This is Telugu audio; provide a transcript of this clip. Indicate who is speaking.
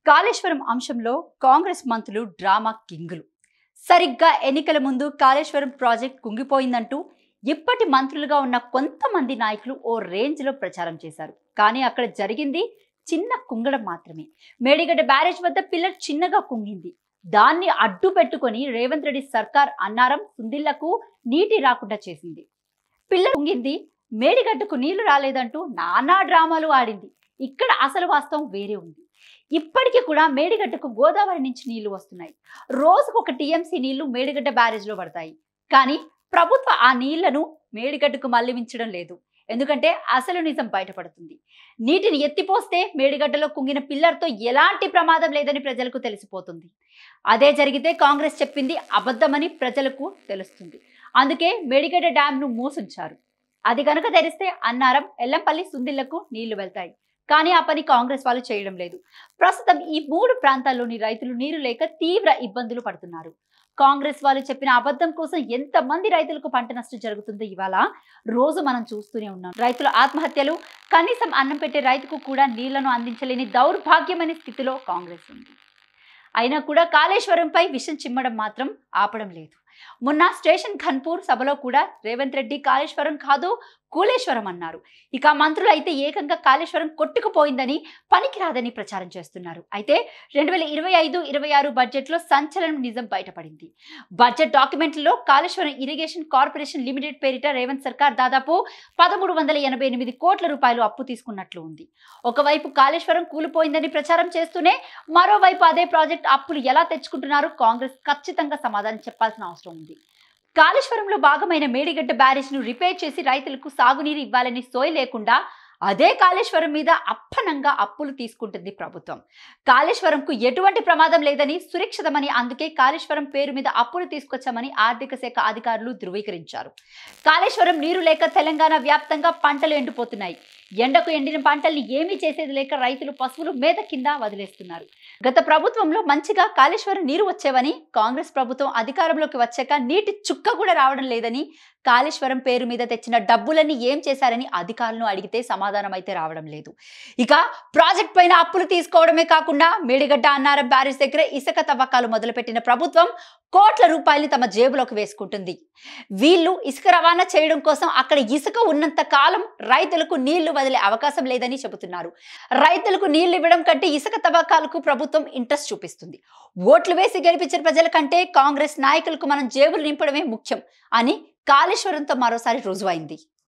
Speaker 1: కాళేశ్వరం అంశంలో కాంగ్రెస్ మంత్రులు డ్రామా కింగులు. సరిగ్గా ఎన్నికల ముందు కాళేశ్వరం ప్రాజెక్ట్ కుంగిపోయిందంటూ ఇప్పటి మంత్రులుగా ఉన్న కొంతమంది నాయకులు ఓ రేంజ్లో ప్రచారం చేశారు. కానీ అక్కడ జరిగింది చిన్న కుంగడం మాత్రమే. మేడిగడ్డ బ్యారేజ్ వద్ద పిల్లర్ చిన్నగా కుంగింది. దాన్ని అడ్డు పెట్టుకొని రేవంత్ రెడ్డి సర్కార్ అన్నారం సుందిళ్లకు నీటి రాకుండా చేసింది. పిల్లర్ కుంగింది, మేడిగడ్డకు నీళ్లు రాలేదంటూ నానా డ్రామాలు ఆడింది. ఇక్కడ అసలు వాస్తవం వేరే ఉంది. ఇప్పటికీ కూడా మేడిగడ్డకు గోదావరి నుంచి నీళ్లు వస్తున్నాయి. రోజుకు 1 టీఎంసీ నీళ్లు మేడిగడ్డ బ్యారేజ్లో పడతాయి. కానీ ప్రభుత్వం ఆ నీళ్లను మేడిగడ్డకు మళ్లించడం లేదు. ఎందుకంటే అసలు నిజం బయటపడుతుంది. నీటిని ఎత్తిపోస్తే మేడిగడ్డలో కుంగిన పిల్లర్తో ఎలాంటి ప్రమాదం లేదని ప్రజలకు తెలిసిపోతుంది. అదే జరిగితే కాంగ్రెస్ చెప్పింది అబద్ధమని ప్రజలకు తెలుస్తుంది. అందుకే మేడిగడ్డ డ్యాంను మూసించారు. అది కనుక తెరిస్తే అన్నారం, ఎల్లంపల్లి, సుందిళ్లకు నీళ్లు వెళ్తాయి. కానీ ఆ పని కాంగ్రెస్ వాళ్ళు చేయడం లేదు. ప్రస్తుతం ఈ 3 ప్రాంతాల్లోని రైతులు నీరు లేక తీవ్ర ఇబ్బందులు పడుతున్నారు. కాంగ్రెస్ వాళ్ళు చెప్పిన అబద్ధం కోసం ఎంతమంది రైతులకు పంట నష్టం జరుగుతుందో ఇవాళ రోజు మనం చూస్తూనే ఉన్నాం. రైతుల ఆత్మహత్యలు, కనీసం అన్నం పెట్టే రైతుకు కూడా నీళ్లను అందించలేని దౌర్భాగ్యమైన స్థితిలో కాంగ్రెస్ ఉంది. అయినా కూడా కాళేశ్వరంపై విషం చిమ్మడం మాత్రం ఆపడం లేదు. మొన్న స్టేషన్ ఖన్పూర్ సభలో కూడా రేవంత్ రెడ్డి కాళేశ్వరం కాదు కూలేశ్వరం అన్నారు. ఇక మంత్రులు అయితే ఏకంగా కాళేశ్వరం కొట్టుకుపోయిందని, పనికిరాదని ప్రచారం చేస్తున్నారు. అయితే 2025-26 బడ్జెట్లో సంచలనం నిజం బయటపడింది. బడ్జెట్ డాక్యుమెంట్లలో కాళేశ్వరం ఇరిగేషన్ కార్పొరేషన్ లిమిటెడ్ పేరిట రేవంత్ సర్కార్ దాదాపు 1388 కోట్ల రూపాయలు అప్పు తీసుకున్నట్లు ఉంది. ఒకవైపు కాళేశ్వరం కూలిపోయిందని ప్రచారం చేస్తూనే మరోవైపు అదే ప్రాజెక్ట్ అప్పులు ఎలా తెచ్చుకుంటున్నారు కాంగ్రెస్ ఖచ్చితంగా సమాధానం చెప్పాల్సిన అవసరం ఉంది. కాళేశ్వరంలో భాగమైన మేడిగడ్డ బ్యారేజ్ ను రిపేర్ చేసి రైతులకు సాగునీరు ఇవ్వాలని సోయి లేకుండా అదే కాళేశ్వరం మీద అప్పనంగా అప్పులు తీసుకుంటుంది ప్రభుత్వం. కాళేశ్వరంకు ఎటువంటి ప్రమాదం లేదని, సురక్షితమని, అందుకే కాళేశ్వరం పేరు మీద అప్పులు తీసుకొచ్చామని ఆర్థిక శాఖ అధికారులు ధృవీకరించారు. కాళేశ్వరం నీరు లేక తెలంగాణ వ్యాప్తంగా పంటలు ఎండిపోతున్నాయి. ఎండకు ఎండిన పంటల్ని ఏమీ చేసేది లేక రైతులు పశువులు మేత కింద వదిలేస్తున్నారు. గత ప్రభుత్వంలో మంచిగా కాళేశ్వరం నీరు వచ్చేవని, కాంగ్రెస్ ప్రభుత్వం అధికారంలోకి వచ్చాక నీటి చుక్క కూడా రావడం లేదని, కాళేశ్వరం పేరు మీద తెచ్చిన డబ్బులన్నీ ఏం చేశారని అధికారులను అడిగితే సమాధానం అయితే రావడం లేదు. ఇక ప్రాజెక్ట్ పైన అప్పులు తీసుకోవడమే కాకుండా మేడిగడ్డ, అన్నారం బ్యారేజ్ దగ్గర ఇసుక తవ్వకాలు మొదలుపెట్టిన ప్రభుత్వం కోట్ల రూపాయలు తమ జేబులోకి వేసుకుంటుంది. వీళ్ళు ఇసుక రవాణా చేయడం కోసం అక్కడ ఇసుక ఉన్నంత కాలం రైతులకు నీళ్లు వదిలే అవకాశం లేదని చెబుతున్నారు. రైతులకు నీళ్లు ఇవ్వడం కంటే ఇసుక తవ్వకాలకు ప్రభుత్వం ఇంట్రెస్ట్ చూపిస్తుంది. ఓట్లు వేసి గెలిపించిన ప్రజల కంటే కాంగ్రెస్ నాయకులకు మనం జేబులు నింపడమే ముఖ్యం అని కాళేశ్వరంతో మరోసారి రుజువైంది.